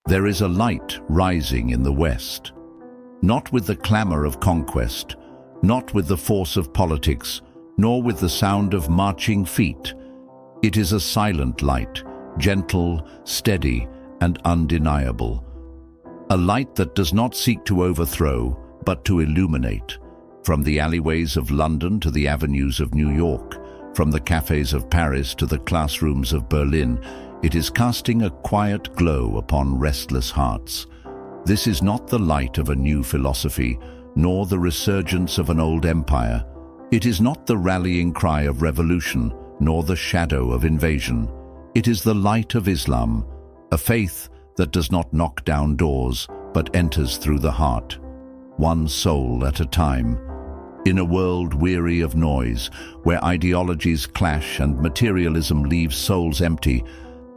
There is a light rising in the West, not with the clamor of conquest, not with the force of politics, nor with the sound of marching feet. It is a silent light, gentle, steady, and undeniable. A light that does not seek to overthrow, but to illuminate. From the alleyways of London to the avenues of New York, from the cafes of Paris to the classrooms of Berlin, it is casting a quiet glow upon restless hearts. This is not the light of a new philosophy, nor the resurgence of an old empire. It is not the rallying cry of revolution, nor the shadow of invasion. It is the light of Islam, a faith that does not knock down doors, but enters through the heart, one soul at a time. In a world weary of noise, where ideologies clash and materialism leaves souls empty,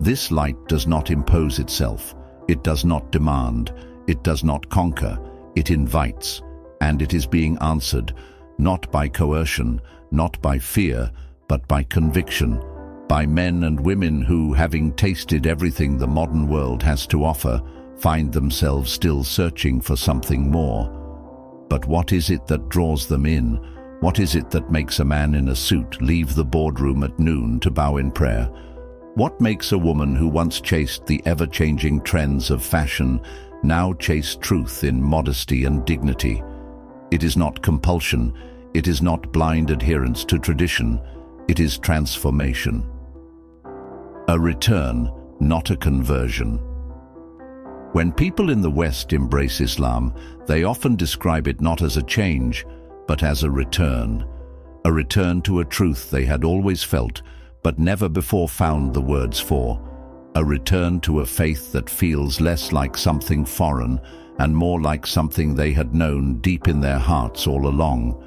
this light does not impose itself. It does not demand. It does not conquer. It invites, and it is being answered, not by coercion, not by fear, but by conviction, by men and women who, having tasted everything the modern world has to offer, find themselves still searching for something more. But what is it that draws them in? What is it that makes a man in a suit leave the boardroom at noon to bow in prayer? What makes a woman who once chased the ever-changing trends of fashion now chase truth in modesty and dignity? It is not compulsion. It is not blind adherence to tradition. It is transformation. A return, not a conversion. When people in the West embrace Islam, they often describe it not as a change, but as a return to a truth they had always felt, but never before found the words for, a return to a faith that feels less like something foreign and more like something they had known deep in their hearts all along.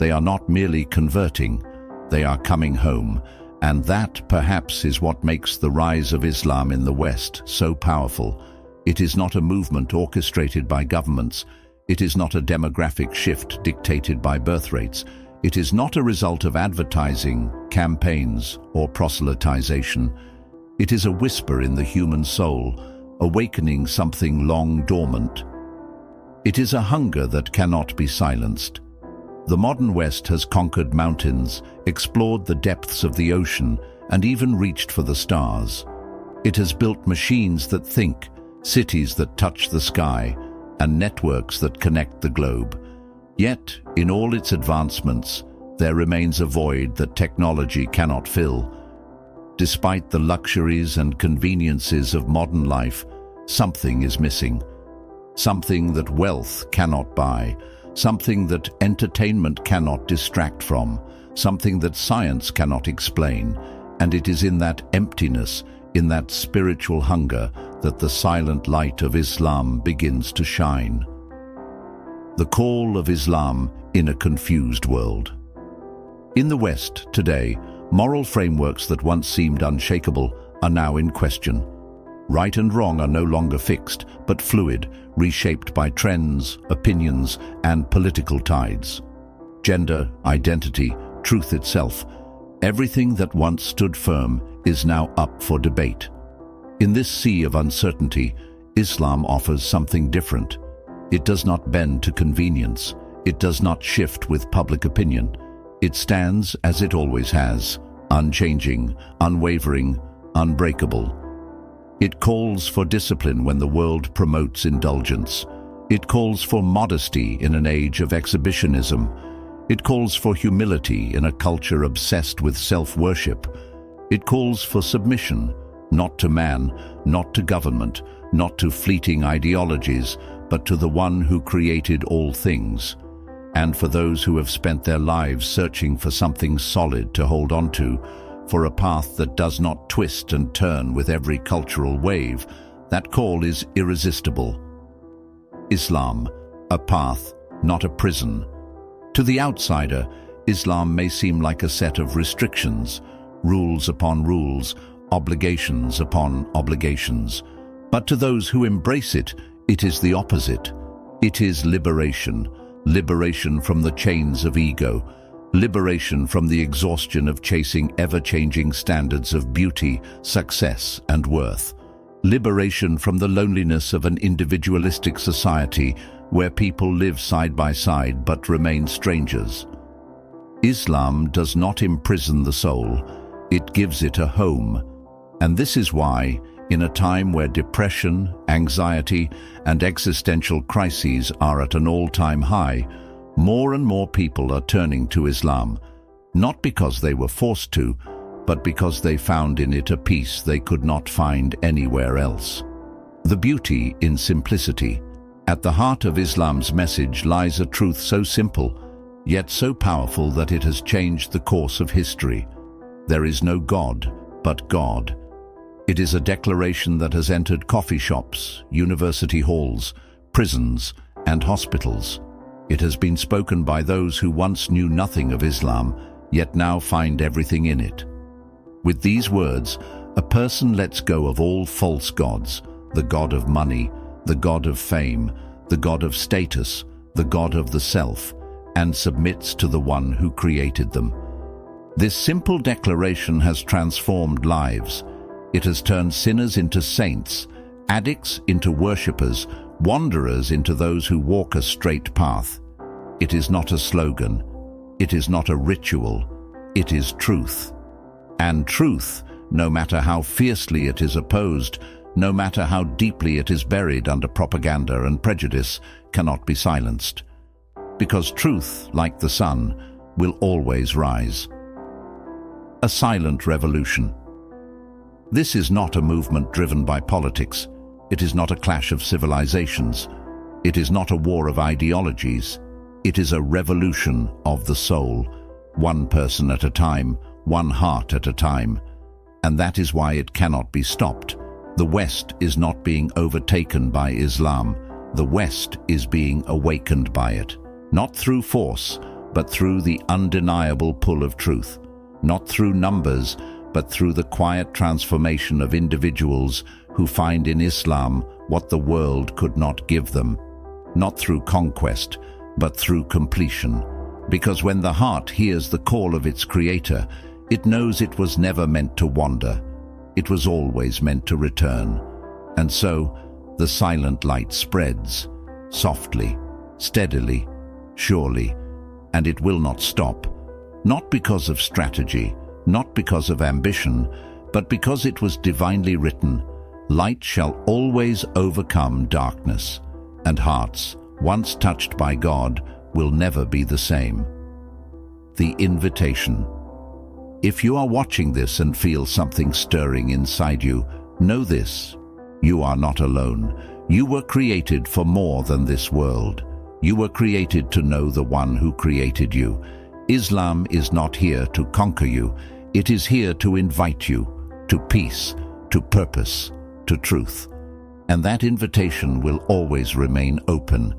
They are not merely converting, they are coming home, and that perhaps is what makes the rise of Islam in the West so powerful. It is not a movement orchestrated by governments. It is not a demographic shift dictated by birth rates. It is not a result of advertising, campaigns, or proselytization. It is a whisper in the human soul, awakening something long dormant. It is a hunger that cannot be silenced. The modern West has conquered mountains, explored the depths of the ocean, and even reached for the stars. It has built machines that think, cities that touch the sky, and networks that connect the globe. Yet, in all its advancements, there remains a void that technology cannot fill. Despite the luxuries and conveniences of modern life, something is missing. Something that wealth cannot buy, something that entertainment cannot distract from, something that science cannot explain. And it is in that emptiness, in that spiritual hunger, that the silent light of Islam begins to shine. The call of Islam in a confused world. In the West today, moral frameworks that once seemed unshakable are now in question. Right and wrong are no longer fixed, but fluid, reshaped by trends, opinions, and political tides. Gender, identity, truth itself, everything that once stood firm is now up for debate. In this sea of uncertainty, Islam offers something different. It does not bend to convenience. It does not shift with public opinion. It stands as it always has, unchanging, unwavering, unbreakable. It calls for discipline when the world promotes indulgence. It calls for modesty in an age of exhibitionism. It calls for humility in a culture obsessed with self-worship. It calls for submission, not to man, not to government, not to fleeting ideologies, but to the one who created all things. And for those who have spent their lives searching for something solid to hold on to, for a path that does not twist and turn with every cultural wave, that call is irresistible. Islam, a path, not a prison. To the outsider, Islam may seem like a set of restrictions, rules upon rules, obligations upon obligations. But to those who embrace it, it is the opposite. It is liberation, liberation from the chains of ego, liberation from the exhaustion of chasing ever-changing standards of beauty, success, and worth. liberation from the loneliness of an individualistic society where people live side by side but remain strangers. Islam does not imprison the soul, it gives it a home. And this is why, in a time where depression, anxiety, and existential crises are at an all-time high, more and more people are turning to Islam, not because they were forced to, but because they found in it a peace they could not find anywhere else. The beauty in simplicity. At the heart of Islam's message lies a truth so simple, yet so powerful that it has changed the course of history. There is no God but God. It is a declaration that has entered coffee shops, university halls, prisons, and hospitals. It has been spoken by those who once knew nothing of Islam, yet now find everything in it. With these words, a person lets go of all false gods, the god of money, the god of fame, the god of status, the god of the self, and submits to the one who created them. This simple declaration has transformed lives. It has turned sinners into saints, addicts into worshippers, wanderers into those who walk a straight path. It is not a slogan. It is not a ritual. It is truth. And truth, no matter how fiercely it is opposed, no matter how deeply it is buried under propaganda and prejudice, cannot be silenced. Because truth, like the sun, will always rise. A silent revolution. This is not a movement driven by politics. It is not a clash of civilizations. It is not a war of ideologies. It is a revolution of the soul, one person at a time, one heart at a time. And that is why it cannot be stopped. The West is not being overtaken by Islam. The West is being awakened by it, not through force, but through the undeniable pull of truth, not through numbers, but through the quiet transformation of individuals who find in Islam what the world could not give them, not through conquest, but through completion. Because when the heart hears the call of its creator, it knows it was never meant to wander. It was always meant to return. And so, the silent light spreads, softly, steadily, surely, and it will not stop, not because of strategy, not because of ambition, but because it was divinely written, light shall always overcome darkness, and hearts, once touched by God, will never be the same. The invitation. If you are watching this and feel something stirring inside you, know this: you are not alone. You were created for more than this world. You were created to know the one who created you. Islam is not here to conquer you. It is here to invite you to peace, to purpose, to truth. And that invitation will always remain open